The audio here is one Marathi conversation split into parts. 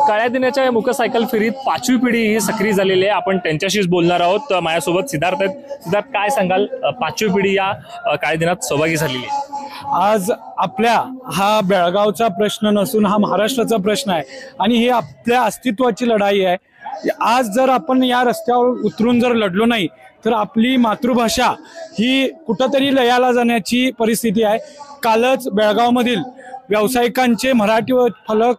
काळ्या दिनाच्या मोटरसायकल फेरीत 5वी पिढी ही सक्रिय झालेली आहे। आपण त्यांच्याशीच बोलणार आहोत। माझ्यासोबत सिद्धार्थ आहेत। सिद्धार्थ, काय सांगाल, 5वी पिढी या काळ्या दिनात सहभागी झालेली आहे? आज आपल्या हा बेळगावचा प्रश्न नसून हा महाराष्ट्राचा प्रश्न आहे आणि ही आपल्या अस्तित्वाची लढाई आहे। आज जर आपण या रस्त्यावर उतरून जर लढलो नाही तर आपली मातृभाषा ही कुठंतरी लयाला जाण्याची परिस्थिती आहे। कालच बेळगावमधील व्यावसायिकांचे मराठी फलक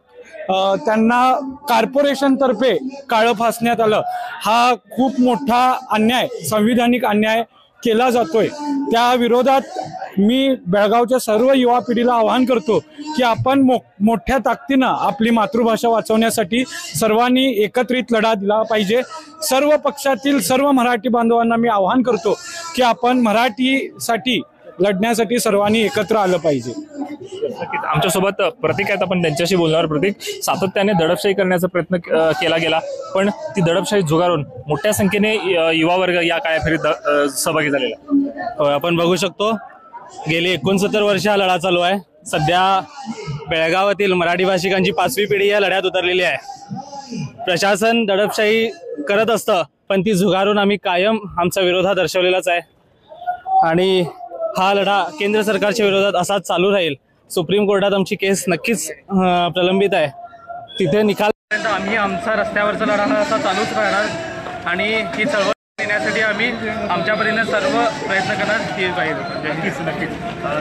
त्यांना कॉर्पोरेशन तर्फे काळं फासण्यात आलं। हा खूप मोठा अन्याय, संविधानिक अन्याय केला जातोय। त्या विरोधात मी बेळगावच्या सर्व युवा पिढीला आवाहन करतो की आपण मोठ्या ताकदीनं आपली मातृभाषा वाचवण्यासाठी सर्वांनी एकत्रित लढा दिला पाहिजे। सर्व पक्षातील सर्व मराठी बांधवांना मी आवाहन करतो की आपण मराठीसाठी लढण्यासाठी सर्वांनी एकत्र आलं पाहिजे। आमच्यासोबत प्रतीक आहेत, आपण त्यांच्याशी बोलणार। प्रतीक, सातत्याने दडपशाही करण्याचा प्रयत्न केला गेला, पण ती दडपशाही झुगारून मोठ्या संख्येने युवा वर्ग या काळ्या फेरीत सहभागी झालेला आपण बघू शकतो। गेली 69 वर्ष हा लढा चालू आहे। सध्या बेळगावातील मराठी भाषिकांची 5वी पिढी या लढ्यात उतरलेली आहे। प्रशासन दडपशाही करत असतं, पण ती झुगारून आम्ही कायम आमचा विरोध हा दर्शवलेलाच आहे आणि हा लढा केंद्र सरकारच्या विरोधात असाच चालू राहील। सुप्रीम कोर्टात आमची केस नक्कीच प्रलंबित आहे, तिथे निकाल आम्ही आमचा रस्त्यावरचा लढा हा असा चालूच राहणार आणि ही चळवळ देण्यासाठी आम्ही आमच्यापर्यंत सर्व प्रयत्न करणार पाहिजे। नक्कीच नक्कीच।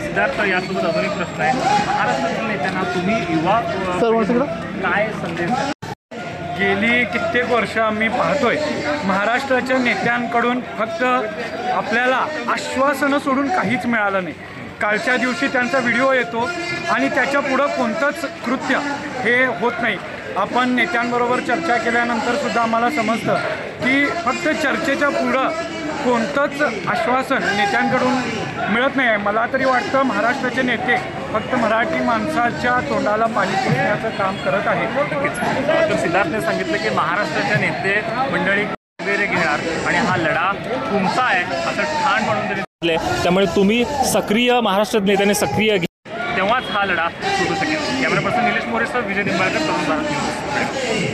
सिद्धार्थ, यासोबत अजून एक प्रश्न आहे। महाराष्ट्रातील नेत्यांना तुम्ही युवा काय संदेश? गेली कित्येक वर्ष आम्ही पाहतोय महाराष्ट्राच्या नेत्यांकडून फक्त आपल्याला आश्वासनं सोडून काहीच मिळालं नाही। कालच्या दिवशी त्यांचा व्हिडिओ येतो आणि त्याच्या पुढं कोणतंच कृत्य हे होत नाही। आपण नेत्यांबरोबर चर्चा केल्यानंतर सुद्धा आम्हाला समजतं की फक्त चर्चेच्या पुढं कोणतंच आश्वासन नेत्यांकडून मिळत नाही आहे। मला तरी वाटतं महाराष्ट्राचे नेते फक्त मराठी माणसाच्या तोंडाला पाणी पुसण्याचं काम करत आहेत। तर सिद्धार्थने सांगितलं की महाराष्ट्राच्या नेते मंडळी वगैरे घेणार आणि हा लढा तुमचा आहे असं ठाण म्हणून तरी, त्यामुळे तुम्ही सक्रिय, महाराष्ट्रात नेत्याने सक्रिय तेव्हाच हा लढा सुरू शकेल। कॅमेरा पर्सन निलेश मोरेसह विजय निंबाळकर, तरुण भारत न्यूज।